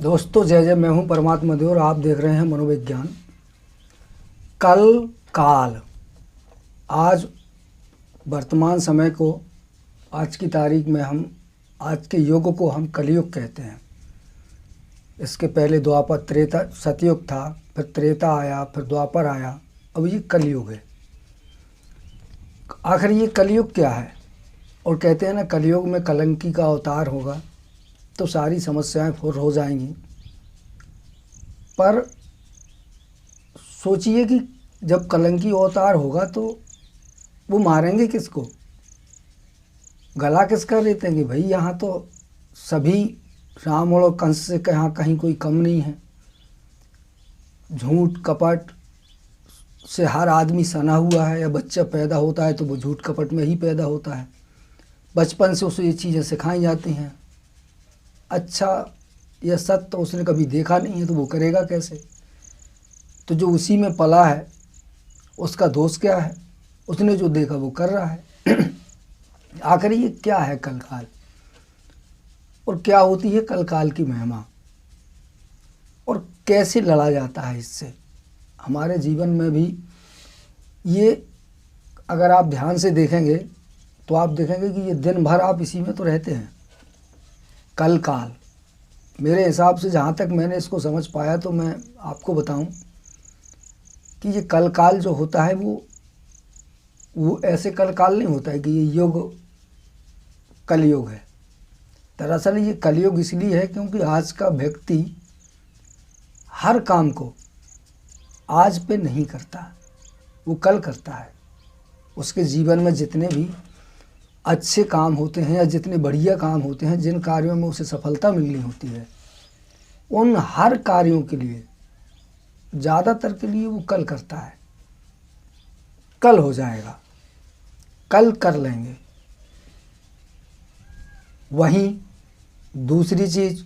दोस्तों जय जय, मैं हूं परमात्मा देव और आप देख रहे हैं मनोविज्ञान। कल काल, आज वर्तमान समय को, आज की तारीख में हम आज के युग को हम कलयुग कहते हैं। इसके पहले द्वापर त्रेता सतयुग था, फिर त्रेता आया, फिर द्वापर आया, अब ये कलयुग है। आखिर ये कलयुग क्या है? और कहते हैं ना, कलयुग में कलंकी का अवतार होगा तो सारी समस्याएं फुर हो जाएंगी। पर सोचिए कि जब कलंकी अवतार होगा तो वो मारेंगे किसको, गला किसका लेतेंगे? भाई यहाँ तो सभी रावण और कंस से कहीं कोई कम नहीं है। झूठ कपट से हर आदमी सना हुआ है, या बच्चा पैदा होता है तो वो झूठ कपट में ही पैदा होता है। बचपन से उसे ये चीज़ें सिखाई जाती हैं। अच्छा यह सत्य तो उसने कभी देखा नहीं है तो वो करेगा कैसे? तो जो उसी में पला है उसका दोष क्या है? उसने जो देखा वो कर रहा है। आखिर ये क्या है कल काल, और क्या होती है कल काल की महिमा, और कैसे लड़ा जाता है इससे? हमारे जीवन में भी ये अगर आप ध्यान से देखेंगे तो आप देखेंगे कि ये दिन भर आप इसी में तो रहते हैं। कल काल, मेरे हिसाब से जहाँ तक मैंने इसको समझ पाया तो मैं आपको बताऊं कि ये कल काल जो होता है वो ऐसे कल काल नहीं होता है कि ये युग कलयुग है। दरअसल ये कलयुग इसलिए है क्योंकि आज का व्यक्ति हर काम को आज पे नहीं करता, वो कल करता है। उसके जीवन में जितने भी अच्छे काम होते हैं या जितने बढ़िया काम होते हैं, जिन कार्यों में उसे सफलता मिलनी होती है, उन हर कार्यों के लिए, ज़्यादातर के लिए वो कल करता है। कल हो जाएगा, कल कर लेंगे। वहीं दूसरी चीज़,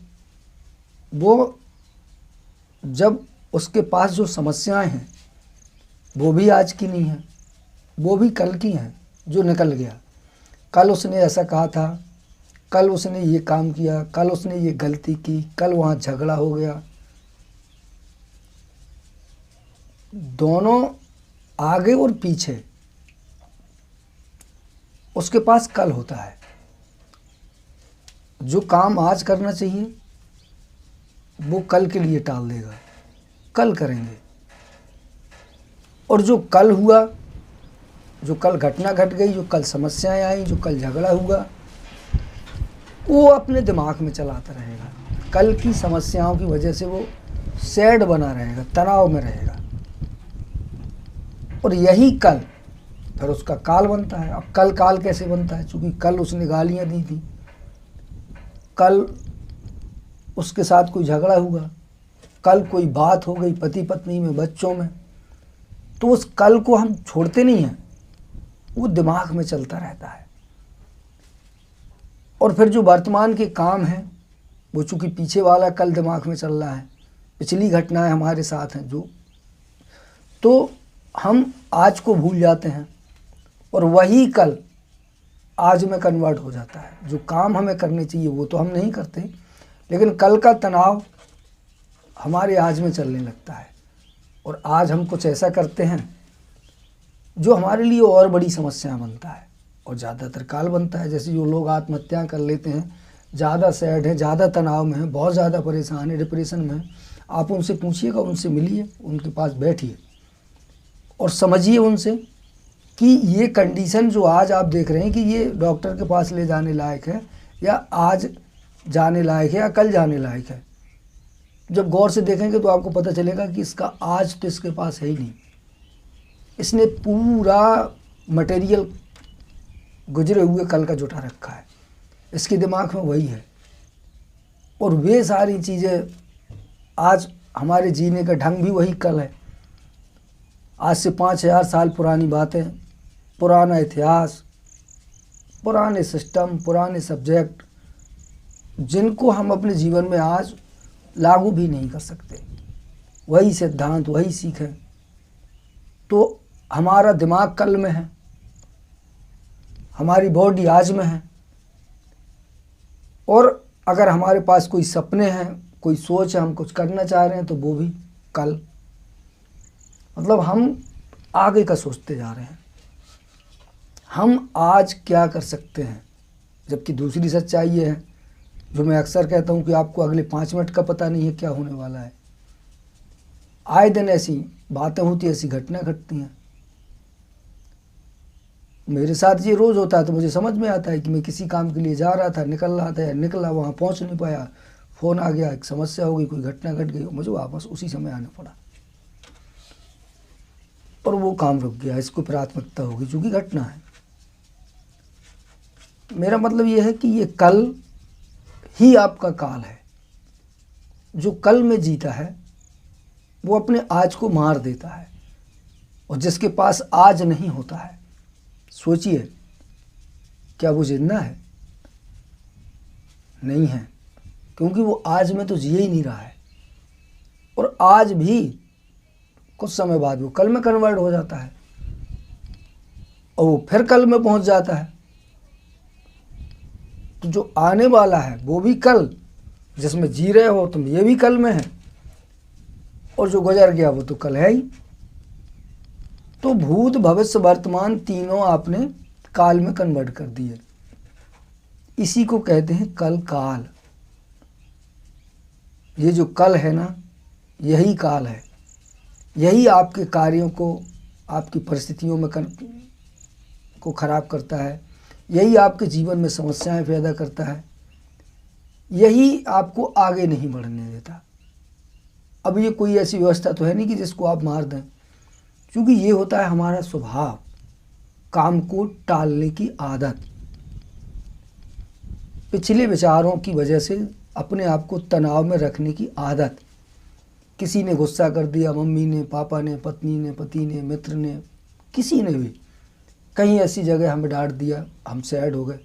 वो जब उसके पास जो समस्याएं हैं वो भी आज की नहीं हैं, वो भी कल की हैं जो निकल गया। कल उसने ऐसा कहा था, कल उसने ये काम किया, कल उसने ये गलती की, कल वहाँ झगड़ा हो गया। दोनों आगे और पीछे उसके पास कल होता है। जो काम आज करना चाहिए वो कल के लिए टाल देगा, कल करेंगे। और जो कल हुआ, जो कल घटना घट गई, जो कल समस्याएं आई, जो कल झगड़ा हुआ, वो अपने दिमाग में चलाता रहेगा। कल की समस्याओं की वजह से वो सैड बना रहेगा, तनाव में रहेगा, और यही कल फिर उसका काल बनता है। अब कल काल कैसे बनता है? चूँकि कल उसने गालियाँ दी थी, कल उसके साथ कोई झगड़ा हुआ, कल कोई बात हो गई पति पत्नी में, बच्चों में, तो उस कल को हम छोड़ते नहीं हैं, वो दिमाग में चलता रहता है। और फिर जो वर्तमान के काम हैं वो चूँकि पीछे वाला कल दिमाग में चल रहा है, पिछली घटनाएं हमारे साथ हैं जो, तो हम आज को भूल जाते हैं और वही कल आज में कन्वर्ट हो जाता है। जो काम हमें करने चाहिए वो तो हम नहीं करते, लेकिन कल का तनाव हमारे आज में चलने लगता है, और आज हम कुछ ऐसा करते हैं जो हमारे लिए और बड़ी समस्या बनता है, और ज़्यादातर काल बनता है। जैसे जो लोग आत्महत्या कर लेते हैं, ज़्यादा सैड हैं, ज़्यादा तनाव में हैं, बहुत ज़्यादा परेशान है, डिप्रेशन में हैं, आप उनसे पूछिएगा, उनसे मिलिए, उनके पास बैठिए और समझिए उनसे कि ये कंडीशन जो आज आप देख रहे हैं कि ये डॉक्टर के पास ले जाने लायक है, या आज जाने लायक है, या कल जाने लायक है। जब गौर से देखेंगे तो आपको पता चलेगा कि इसका आज तो इसके पास है ही नहीं। इसने पूरा मटेरियल गुजरे हुए कल का जुटा रखा है, इसके दिमाग में वही है। और वे सारी चीज़ें, आज हमारे जीने का ढंग भी वही कल है। आज से 5000 साल पुरानी बातें, पुराना इतिहास, पुराने सिस्टम, पुराने सब्जेक्ट, जिनको हम अपने जीवन में आज लागू भी नहीं कर सकते, वही सिद्धांत, वही सीखें। तो हमारा दिमाग कल में है, हमारी बॉडी आज में है, और अगर हमारे पास कोई सपने हैं, कोई सोच है, हम कुछ करना चाह रहे हैं तो वो भी कल। मतलब हम आगे का सोचते जा रहे हैं, हम आज क्या कर सकते हैं। जबकि दूसरी सच्चाई ये है जो मैं अक्सर कहता हूँ कि आपको अगले 5 मिनट का पता नहीं है क्या होने वाला है। आए दिन ऐसी बातें होती, ऐसी घटना घटती हैं। मेरे साथ ये रोज़ होता है, तो मुझे समझ में आता है कि मैं किसी काम के लिए जा रहा था, निकल रहा था, या निकला, वहाँ पहुँच नहीं पाया, फ़ोन आ गया, एक समस्या हो गई, कोई घटना घट गई, मुझे वापस उसी समय आना पड़ा और वो काम रुक गया। इसको प्राथमिकता होगी चूँकि घटना है। मेरा मतलब ये है कि ये कल ही आपका काल है। जो कल में जीता है वो अपने आज को मार देता है, और जिसके पास आज नहीं होता है, सोचिए क्या वो जिंदा है? नहीं है, क्योंकि वो आज में तो जिए ही नहीं रहा है। और आज भी कुछ समय बाद वो कल में कन्वर्ट हो जाता है और वो फिर कल में पहुंच जाता है। तो जो आने वाला है वो भी कल, जिसमें जी रहे हो तुम, ये भी कल में है, और जो गुजर गया वो तो कल है ही। तो भूत भविष्य वर्तमान तीनों आपने काल में कन्वर्ट कर दिए। इसी को कहते हैं कल काल। ये जो कल है ना, यही काल है। यही आपके कार्यों को, आपकी परिस्थितियों में को खराब करता है। यही आपके जीवन में समस्याएं पैदा करता है। यही आपको आगे नहीं बढ़ने देता। अब ये कोई ऐसी व्यवस्था तो है नहीं कि जिसको आप मार दें, क्योंकि ये होता है हमारा स्वभाव, काम को टालने की आदत, पिछले विचारों की वजह से अपने आप को तनाव में रखने की आदत। किसी ने गुस्सा कर दिया, मम्मी ने, पापा ने, पत्नी ने, पति ने, मित्र ने, किसी ने भी कहीं ऐसी जगह हमें डांट दिया, हम सैड हो गए।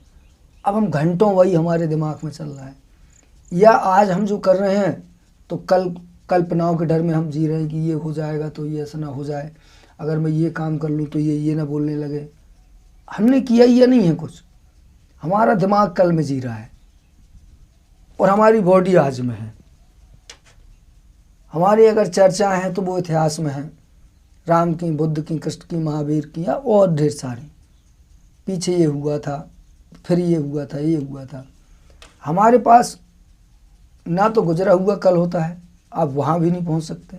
अब हम घंटों वही हमारे दिमाग में चल रहा है। या आज हम जो कर रहे हैं तो कल कल्पनाओं के डर में हम जी रहे हैं कि ये हो जाएगा तो ये ऐसा ना हो जाए, अगर मैं ये काम कर लूँ तो ये ना बोलने लगे। हमने किया ही या नहीं है कुछ, हमारा दिमाग कल में जी रहा है और हमारी बॉडी आज में है। हमारी अगर चर्चाएं हैं तो वो इतिहास में है, राम की, बुद्ध की, कृष्ण की, महावीर की, या और ढेर सारी। पीछे ये हुआ था, फिर ये हुआ था, ये हुआ था। हमारे पास ना तो गुजरा हुआ कल होता है, आप वहाँ भी नहीं पहुँच सकते,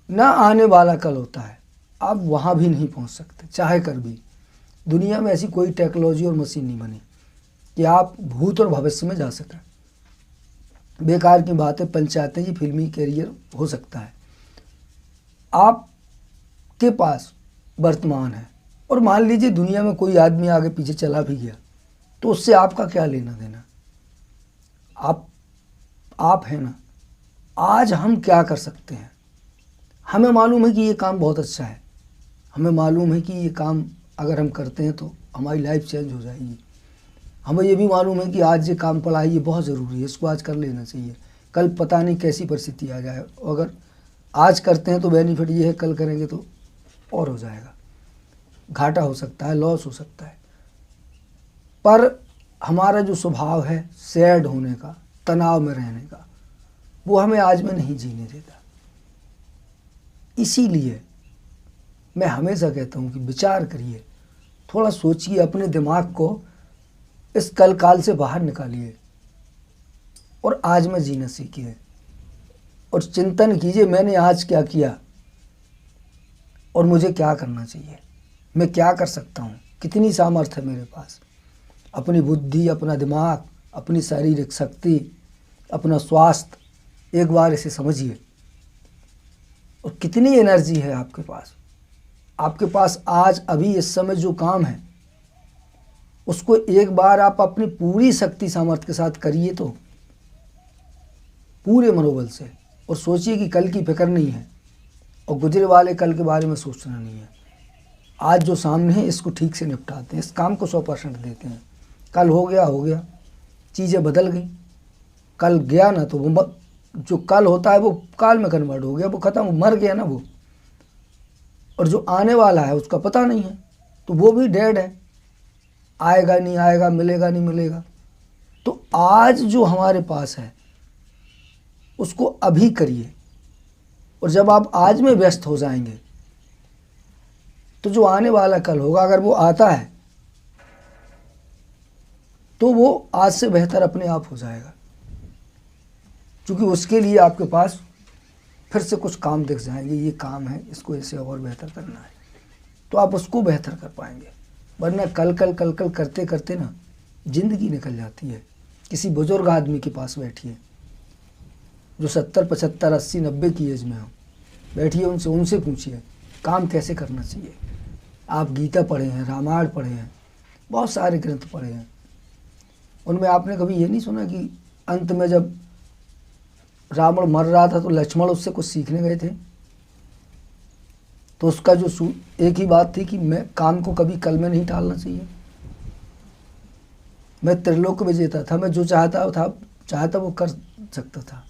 ना आने वाला कल होता है, आप वहाँ भी नहीं पहुँच सकते चाहे कर भी। दुनिया में ऐसी कोई टेक्नोलॉजी और मशीन नहीं बनी कि आप भूत और भविष्य में जा सकें। बेकार की बातें, पंचायतें, ये फिल्मी कैरियर हो सकता है। आपके पास वर्तमान है, और मान लीजिए दुनिया में कोई आदमी आगे पीछे चला भी गया तो उससे आपका क्या लेना देना? आप है ना। आज हम क्या कर सकते हैं? हमें मालूम है कि ये काम बहुत अच्छा है, हमें मालूम है कि ये काम अगर हम करते हैं तो हमारी लाइफ चेंज हो जाएगी। हमें ये भी मालूम है कि आज ये काम पड़ा है, ये बहुत ज़रूरी है, इसको आज कर लेना चाहिए। कल पता नहीं कैसी परिस्थिति आ जाए, अगर आज करते हैं तो बेनिफिट ये है, कल करेंगे तो और हो जाएगा, घाटा हो सकता है, लॉस हो सकता है। पर हमारा जो स्वभाव है सैड होने का, तनाव में रहने का, वो हमें आज में नहीं जीने देता। इसीलिए मैं हमेशा कहता हूँ कि विचार करिए, थोड़ा सोचिए, अपने दिमाग को इस कल काल से बाहर निकालिए और आज में जीना सीखिए और चिंतन कीजिए, मैंने आज क्या किया और मुझे क्या करना चाहिए, मैं क्या कर सकता हूँ, कितनी सामर्थ्य है मेरे पास। अपनी बुद्धि, अपना दिमाग, अपनी शारीरिक शक्ति, अपना स्वास्थ्य, एक बार इसे समझिए। और कितनी एनर्जी है आपके पास। आपके पास आज अभी इस समय जो काम है उसको एक बार आप अपनी पूरी शक्ति सामर्थ्य के साथ करिए, तो पूरे मनोबल से, और सोचिए कि कल की फिक्र नहीं है और गुजरे वाले कल के बारे में सोचना नहीं है। आज जो सामने है इसको ठीक से निपटाते हैं, इस काम को 100% देते हैं। कल हो गया, चीज़ें बदल गई। कल गया ना तो वो जो कल होता है वो काल में कन्वर्ट हो गया, वो ख़त्म, मर गया ना वो। और जो आने वाला है उसका पता नहीं है, तो वो भी डेड है, आएगा नहीं आएगा, मिलेगा नहीं मिलेगा। तो आज जो हमारे पास है उसको अभी करिए। और जब आप आज में व्यस्त हो जाएंगे तो जो आने वाला कल होगा, अगर वो आता है तो वो आज से बेहतर अपने आप हो जाएगा, क्योंकि उसके लिए आपके पास फिर से कुछ काम दिख जाएंगे, ये काम है, इसको ऐसे और बेहतर करना है, तो आप उसको बेहतर कर पाएंगे। वरना कल कल कल कल करते करते ना ज़िंदगी निकल जाती है। किसी बुजुर्ग आदमी के पास बैठिए जो 70, 75, 80, 90 की एज में हो, बैठिए उनसे पूछिए काम कैसे करना चाहिए। आप गीता पढ़े हैं, रामायण पढ़े हैं, बहुत सारे ग्रंथ पढ़े हैं, उनमें आपने कभी ये नहीं सुना कि अंत में जब रावण मर रहा था तो लक्ष्मण उससे कुछ सीखने गए थे? तो उसका जो एक ही बात थी कि मैं काम को कभी कल में नहीं टालना चाहिए। मैं त्रिलोक विजेता था, मैं जो चाहता वो कर सकता था,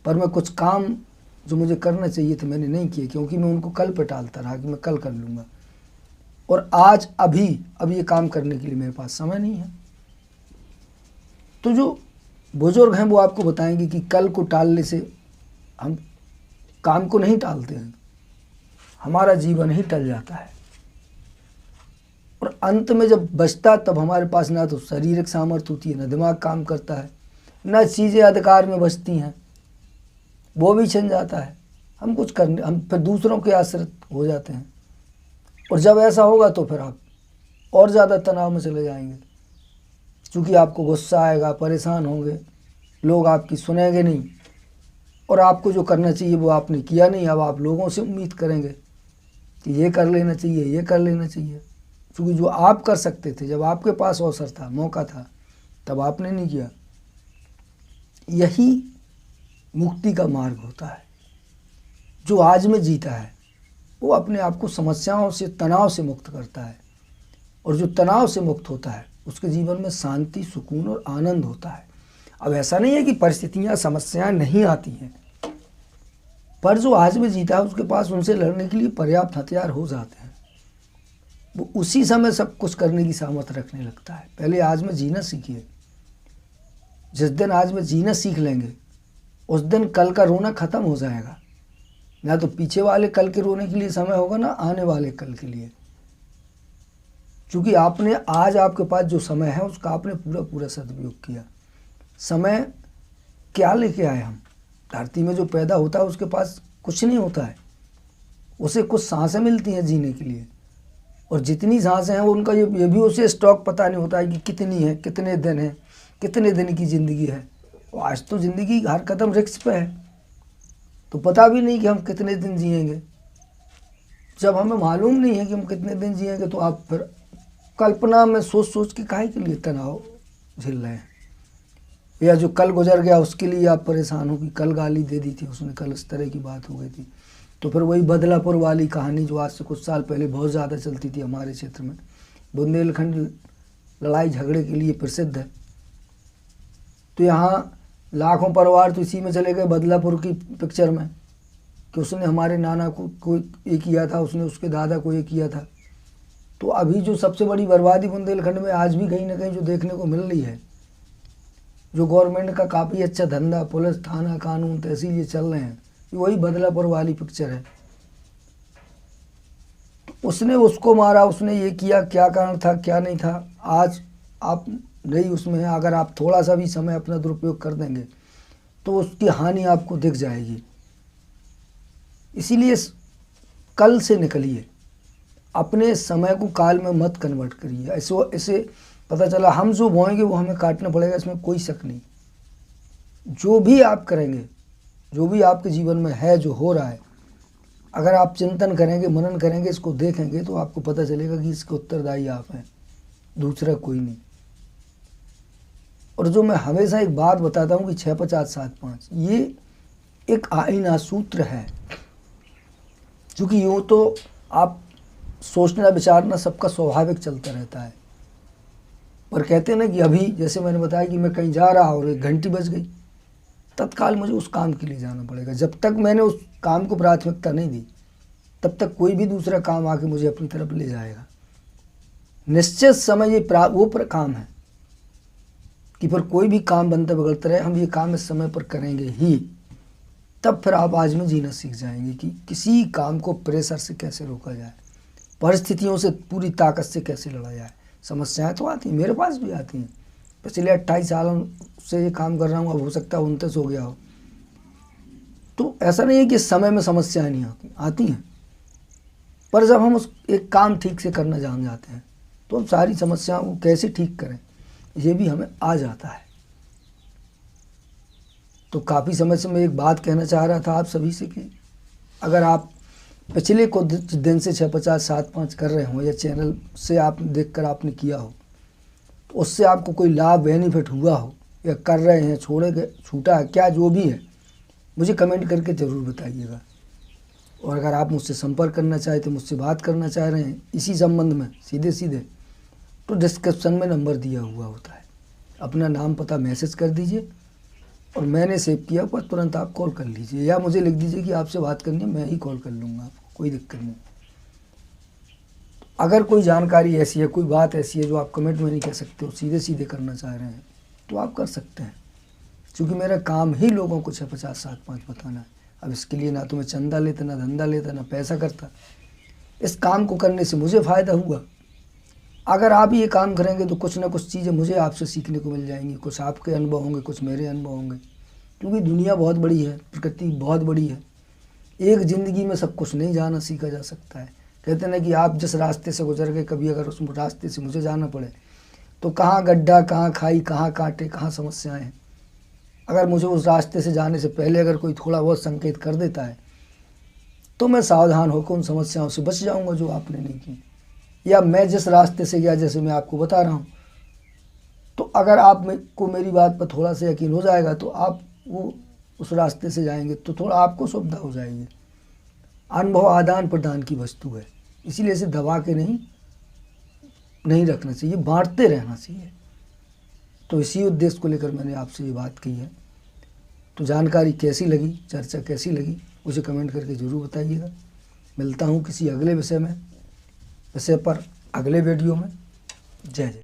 पर मैं कुछ काम जो मुझे करना चाहिए थे मैंने नहीं किए, क्योंकि मैं उनको कल पे टालता रहा कि मैं कल कर लूँगा। और आज अभी ये काम करने के लिए मेरे पास समय नहीं है। तो जो बुजुर्ग हैं वो आपको बताएंगे कि कल को टालने से हम काम को नहीं टालते हैं, हमारा जीवन ही टल जाता है। और अंत में जब बचता तब हमारे पास ना तो शारीरिक सामर्थ्य होती है, ना दिमाग काम करता है, ना चीज़ें अधिकार में बचती हैं, वो भी छिन जाता है। हम फिर दूसरों के आश्रित हो जाते हैं। और जब ऐसा होगा तो फिर आप और ज़्यादा तनाव में चले जाएंगे, क्योंकि आपको गुस्सा आएगा, परेशान होंगे, लोग आपकी सुनेंगे नहीं, और आपको जो करना चाहिए वो आपने किया नहीं। अब आप लोगों से उम्मीद करेंगे कि ये कर लेना चाहिए, ये कर लेना चाहिए, क्योंकि जो आप कर सकते थे, जब आपके पास अवसर था, मौका था, तब आपने नहीं किया। यही मुक्ति का मार्ग होता है। जो आज में जीता है वो अपने आप को समस्याओं से, तनाव से मुक्त करता है, और जो तनाव से मुक्त होता है उसके जीवन में शांति, सुकून और आनंद होता है। अब ऐसा नहीं है कि परिस्थितियां, समस्याएं नहीं आती हैं, पर जो आज में जीता है उसके पास उनसे लड़ने के लिए पर्याप्त हथियार हो जाते हैं। वो उसी समय सब कुछ करने की सामर्थ्य रखने लगता है। पहले आज में जीना सीखिए। जिस दिन आज में जीना सीख लेंगे उस दिन कल का रोना खत्म हो जाएगा। ना तो पीछे वाले कल के रोने के लिए समय होगा, ना आने वाले कल के लिए, क्योंकि आपने आज आपके पास जो समय है उसका आपने पूरा सदुपयोग किया। समय क्या लेके आए हम? धरती में जो पैदा होता है उसके पास कुछ नहीं होता है, उसे कुछ सांसें मिलती हैं जीने के लिए, और जितनी सांसें हैं वो उनका ये भी उसे स्टॉक पता नहीं होता है कि कितनी है, कितने दिन है, कितने दिन की ज़िंदगी है। और आज तो ज़िंदगी हर कदम रिस्क पे है, तो पता भी नहीं कि हम कितने दिन जिएंगे। जब हमें मालूम नहीं है कि हम कितने दिन जिएंगे तो आप फिर कल्पना में सोच के काहे के लिए तनाव झेल रहे हैं? या जो कल गुजर गया उसके लिए आप परेशान हो कि कल गाली दे दी थी उसने, कल इस तरह की बात हो गई थी। तो फिर वही बदलापुर वाली कहानी जो आज से कुछ साल पहले बहुत ज़्यादा चलती थी हमारे क्षेत्र में, बुंदेलखंड लड़ाई झगड़े के लिए प्रसिद्ध है। तो यहाँ लाखों परिवार तो इसी में चले गए, बदलापुर की पिक्चर में, कि उसने हमारे नाना को ये किया था, उसने उसके दादा को ये किया था। तो अभी जो सबसे बड़ी बर्बादी बुंदेलखंड में आज भी कहीं ना कहीं जो देखने को मिल रही है, जो गवर्नमेंट का काफ़ी अच्छा धंधा, पुलिस, थाना, कानून, तहसील ये चल रहे हैं, ये वही बदलापुर वाली पिक्चर है। तो उसने उसको मारा, उसने ये किया, क्या कारण था, क्या नहीं था, आज आप नहीं उसमें है। अगर आप थोड़ा सा भी समय अपना दुरुपयोग कर देंगे तो उसकी हानि आपको दिख जाएगी। इसीलिए कल से निकलिए, अपने समय को काल में मत कन्वर्ट करिए। ऐसे पता चला हम जो बोएंगे वो हमें काटना पड़ेगा, इसमें कोई शक नहीं। जो भी आप करेंगे, जो भी आपके जीवन में है, जो हो रहा है, अगर आप चिंतन करेंगे, मनन करेंगे, इसको देखेंगे, तो आपको पता चलेगा कि इसके उत्तरदायी आप हैं, दूसरा कोई नहीं। और जो मैं हमेशा एक बात बताता हूँ कि 6, 50, 7, 5 ये एक आईना सूत्र है, क्योंकि यूँ तो आप सोचना विचारना सबका स्वाभाविक चलता रहता है, पर कहते हैं ना कि अभी जैसे मैंने बताया कि मैं कहीं जा रहा और 1 घंटी बज गई, तत्काल मुझे उस काम के लिए जाना पड़ेगा। जब तक मैंने उस काम को प्राथमिकता नहीं दी तब तक कोई भी दूसरा काम आके मुझे अपनी तरफ ले जाएगा। निश्चित समय ये वो काम है कि फिर कोई भी काम बनता बिगड़ता रहे, हम ये काम इस समय पर करेंगे ही, तब फिर आप आज में जीना सीख जाएंगे कि किसी काम को प्रेशर से कैसे रोका जाए, परिस्थितियों से पूरी ताकत से कैसे लड़ा जाए। समस्याएं तो आती हैं, मेरे पास भी आती हैं। पिछले 28 सालों से ये काम कर रहा हूँ, अब हो सकता है 29 हो गया हो। तो ऐसा नहीं है कि इस समय में समस्याएं नहीं आती हैं, पर जब हम उस एक काम ठीक से करना जान जाते हैं तो हम सारी समस्याओं को कैसे ठीक करें ये भी हमें आ जाता है। तो काफ़ी समय से मैं एक बात कहना चाह रहा था आप सभी से कि अगर आप पिछले कुछ दिन से 650 75 कर रहे हो या चैनल से आप देखकर आपने किया हो, तो उससे आपको कोई लाभ बेनिफिट हुआ हो या कर रहे हैं, छोड़े गए, छूटा है, क्या जो भी है, मुझे कमेंट करके ज़रूर बताइएगा। और अगर आप मुझसे संपर्क करना चाहते तो मुझसे बात करना चाह रहे हैं इसी संबंध में सीधे सीधे, तो डिस्क्रिप्शन में नंबर दिया हुआ होता है, अपना नाम पता मैसेज कर दीजिए और मैंने सेव किया हुआ, तुरंत आप कॉल कर लीजिए या मुझे लिख दीजिए कि आपसे बात करनी है, मैं ही कॉल कर लूँगा आपको, कोई दिक्कत नहीं। अगर कोई जानकारी ऐसी है, कोई बात ऐसी है जो आप कमेंट में नहीं कह सकते हो, सीधे सीधे करना चाह रहे हैं, तो आप कर सकते हैं, क्योंकि मेरा काम ही लोगों को 650 75 बताना है। अब इसके लिए ना तो मैं चंदा लेता, ना धंधा लेता, ना पैसा करता। इस काम को करने से मुझे फ़ायदा हुआ। अगर आप ये काम करेंगे तो कुछ ना कुछ चीज़ें मुझे आपसे सीखने को मिल जाएंगी, कुछ आपके अनुभव होंगे, कुछ मेरे अनुभव होंगे, क्योंकि दुनिया बहुत बड़ी है, प्रकृति बहुत बड़ी है। एक ज़िंदगी में सब कुछ नहीं जाना सीखा जा सकता है। कहते हैं ना कि आप जिस रास्ते से गुजर गए, कभी अगर उस रास्ते से मुझे जाना पड़े तो कहाँ गड्ढा, कहाँ खाई, कहाँ कांटे, कहाँ समस्याएं हैं। अगर मुझे उस रास्ते से जाने से पहले अगर कोई थोड़ा बहुत संकेत कर देता है तो मैं सावधान होकर उन समस्याओं से बच जाऊंगा जो आपने नहीं की। या मैं जिस रास्ते से गया, जैसे मैं आपको बता रहा हूँ, तो अगर आप को मेरी बात पर थोड़ा सा यकीन हो जाएगा तो आप वो उस रास्ते से जाएंगे तो थोड़ा आपको सुविधा हो जाएगी। अनुभव आदान प्रदान की वस्तु है, इसीलिए इसे दबा के नहीं रखना चाहिए, बांटते रहना चाहिए। तो इसी उद्देश्य को लेकर मैंने आपसे ये बात की है। तो जानकारी कैसी लगी, चर्चा कैसी लगी, मुझे कमेंट करके ज़रूर बताइएगा। मिलता हूँ किसी अगले विषय पर अगले वीडियो में। जय जय।